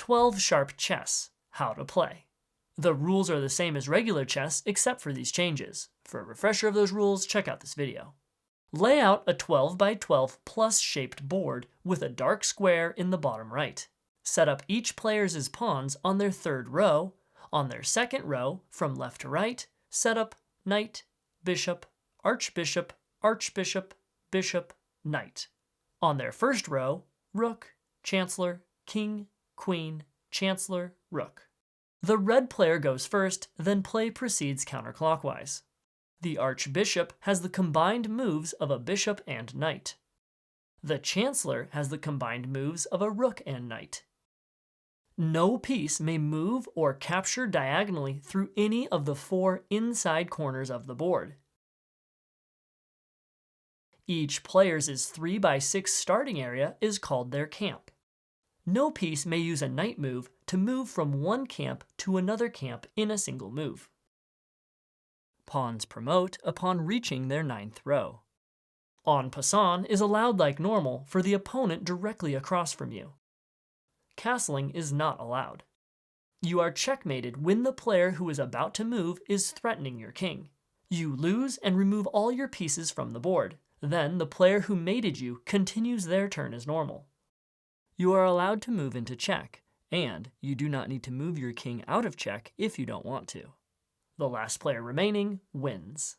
12 sharp chess. How to play. The rules are the same as regular chess except for these changes. For a refresher of those rules, check out this video. Lay out a 12 by 12 plus shaped board with a dark square in the bottom right. Set up each player's pawns on their third row. On their second row, from left to right, set up knight, bishop, archbishop, archbishop, bishop, knight. On their first row, rook, chancellor, king, queen, chancellor, rook. The red player goes first, then play proceeds counterclockwise. The archbishop has the combined moves of a bishop and knight. The chancellor has the combined moves of a rook and knight. No piece may move or capture diagonally through any of the 4 inside corners of the board. Each player's 3 by 6 starting area is called their camp. No piece may use a knight move to move from one camp to another camp in a single move. Pawns promote upon reaching their 9th row. En passant is allowed like normal for the opponent directly across from you. Castling is not allowed. You are checkmated when the player who is about to move is threatening your king. You lose and remove all your pieces from the board. Then the player who mated you continues their turn as normal. You are allowed to move into check, and you do not need to move your king out of check if you don't want to. The last player remaining wins.